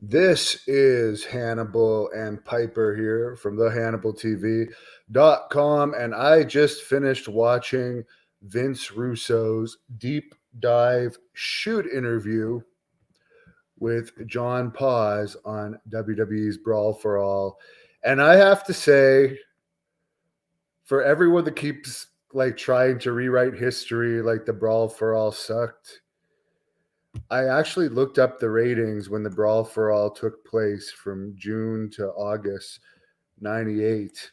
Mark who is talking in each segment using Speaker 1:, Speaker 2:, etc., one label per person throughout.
Speaker 1: This is Hannibal and Piper here from the HannibalTV.com, and I just finished watching Vince Russo's deep dive shoot interview with John Paz on WWE's Brawl for All. And I have to say, for everyone that keeps like trying to rewrite history like the Brawl for All sucked, I actually looked up the ratings when the Brawl for All took place from June to August 98,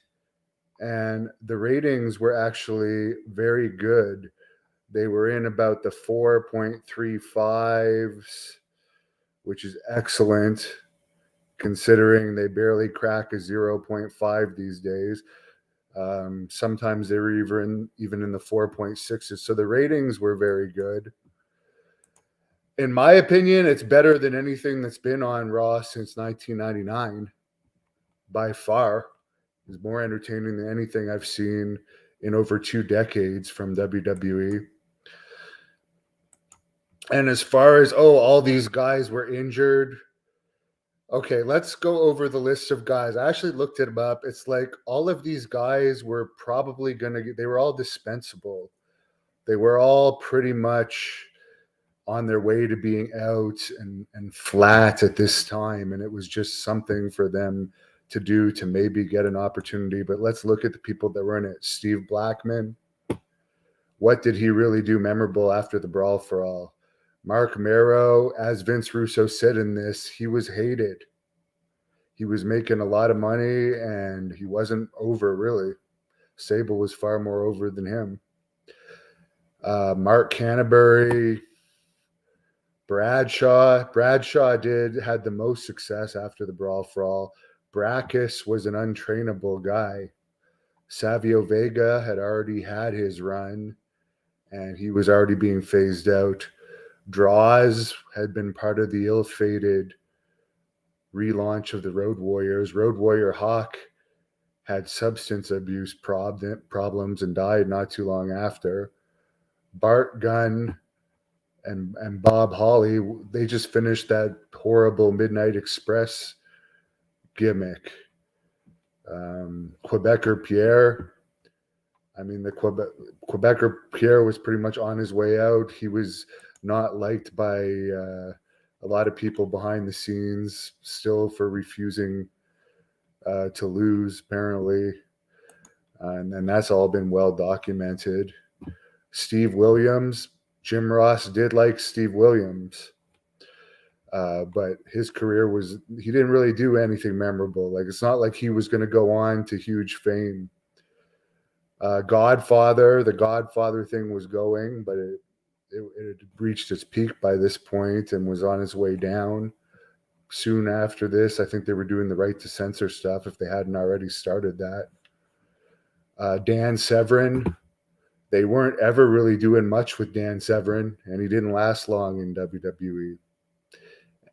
Speaker 1: and the ratings were actually very good. They were in about the 4.35s, which is excellent considering they barely crack a zero point 0.5 these days. Sometimes they were even in the 4.6s. So the ratings were very good. In my opinion, it's better than anything that's been on Raw since 1999. By far, it's more entertaining than anything I've seen in over 2 decades from WWE. And as far as, all these guys were injured. Okay, let's go over the list of guys. I actually looked it up. It's like all of these guys were probably they were all dispensable. They were all pretty much on their way to being out and flat at this time. And it was just something for them to do to maybe get an opportunity. But let's look at the people that were in it. Steve Blackman. What did he really do memorable after the Brawl for All? Mark Mero, as Vince Russo said in this, he was hated. He was making a lot of money and he wasn't over really. Sable was far more over than him. Mark Canterbury, Bradshaw had the most success after the Brawl for All. Brackus was an untrainable guy. Savio Vega had already had his run, and he was already being phased out. Draws had been part of the ill-fated relaunch of the Road Warriors. Road Warrior Hawk had substance abuse problems and died not too long after. Bart Gunn and Bob Holly, they just finished that horrible Midnight Express gimmick. Quebecer Pierre, the Quebecer Pierre was pretty much on his way out. He was not liked by a lot of people behind the scenes still for refusing to lose, apparently. And that's all been well documented. Steve Williams, Jim Ross did like Steve Williams, but his career he didn't really do anything memorable. Like, it's not like he was going to go on to huge fame. The Godfather thing was going, but it had reached its peak by this point and was on its way down. Soon after this, I think they were doing the right to censor stuff if they hadn't already started that. Dan Severn, they weren't ever really doing much with Dan Severn, and he didn't last long in WWE.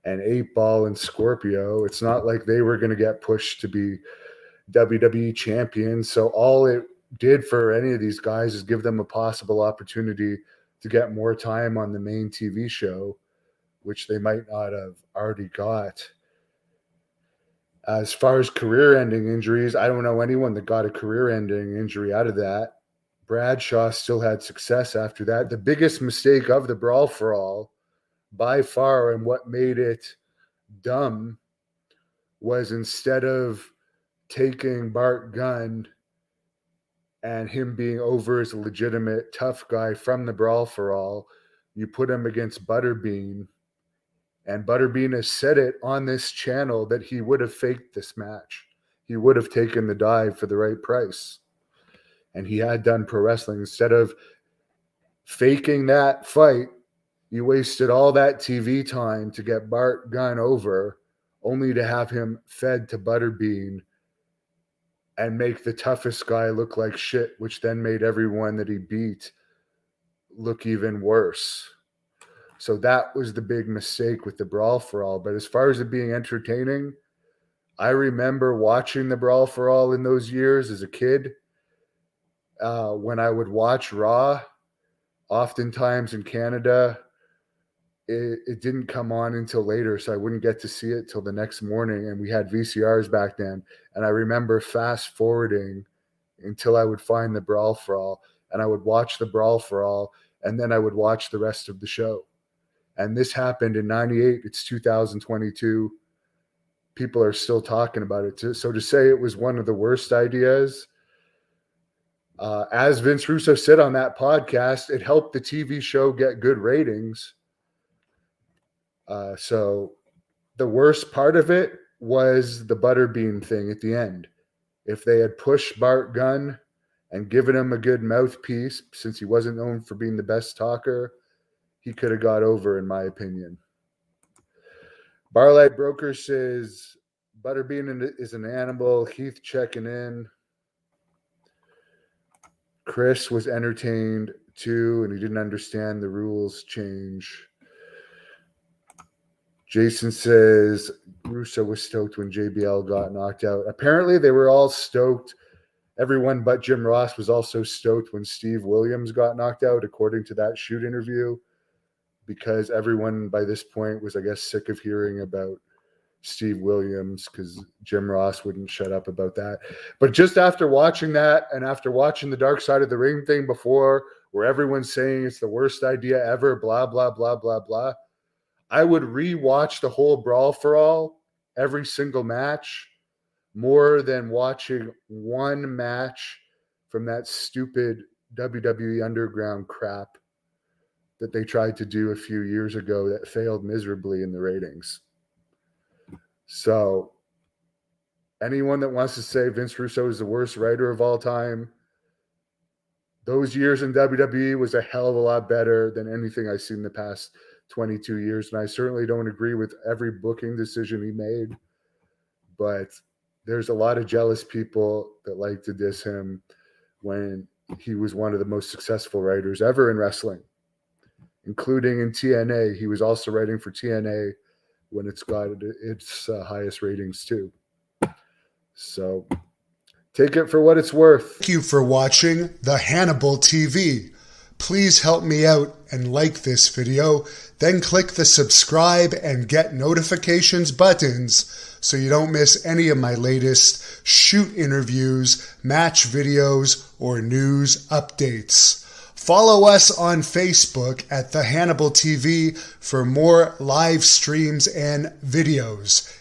Speaker 1: And 8-Ball and Scorpio, it's not like they were going to get pushed to be WWE champions. So all it did for any of these guys is give them a possible opportunity to get more time on the main TV show, which they might not have already got. As far as career-ending injuries, I don't know anyone that got a career-ending injury out of that. Bradshaw still had success after that. The biggest mistake of the Brawl for All, by far, and what made it dumb, was instead of taking Bart Gunn and him being over as a legitimate tough guy from the Brawl for All, you put him against Butterbean. And Butterbean has said it on this channel that he would have faked this match. He would have taken the dive for the right price. And he had done pro wrestling. Instead of faking that fight, you wasted all that TV time to get Bart Gunn over, only to have him fed to Butterbean and make the toughest guy look like shit, which then made everyone that he beat look even worse. So that was the big mistake with the Brawl for All. But as far as it being entertaining, I remember watching the Brawl for All in those years as a kid. When I would watch Raw, oftentimes in Canada, it didn't come on until later, so I wouldn't get to see it till the next morning. And we had VCRs back then. And I remember fast forwarding until I would find the Brawl for All, and I would watch the Brawl for All, and then I would watch the rest of the show. And this happened in 98. It's 2022. People are still talking about it. So to say it was one of the worst ideas, as Vince Russo said on that podcast, it helped the TV show get good ratings. So the worst part of it was the butterbean thing at the end. If they had pushed Bart Gunn and given him a good mouthpiece, since he wasn't known for being the best talker, he could have got over, in my opinion. Barlight Broker says, Butterbean is an animal. Heath checking in. Chris was entertained too, and he didn't understand the rules change. Jason says, Russo was stoked when JBL got knocked out. Apparently, they were all stoked. Everyone but Jim Ross was also stoked when Steve Williams got knocked out, according to that shoot interview, because everyone by this point was, I guess, sick of hearing about Steve Williams because Jim Ross wouldn't shut up about that. But just after watching that and after watching the Dark Side of the Ring thing before, where everyone's saying it's the worst idea ever, blah, blah, blah, blah, blah, I would rewatch the whole Brawl for All, every single match, more than watching one match from that stupid WWE Underground crap that they tried to do a few years ago that failed miserably in the ratings. So anyone that wants to say Vince Russo is the worst writer of all time, those years in WWE was a hell of a lot better than anything I've seen in the past 22 years. And I certainly don't agree with every booking decision he made, but there's a lot of jealous people that like to diss him when he was one of the most successful writers ever in wrestling, including in TNA. He was also writing for TNA when it's got its highest ratings too. So take it for what it's worth.
Speaker 2: Thank you for watching the Hannibal TV. Please help me out and like this video, then click the subscribe and get notifications buttons so you don't miss any of my latest shoot interviews, match videos, or news updates. Follow us on Facebook at The Hannibal TV for more live streams and videos.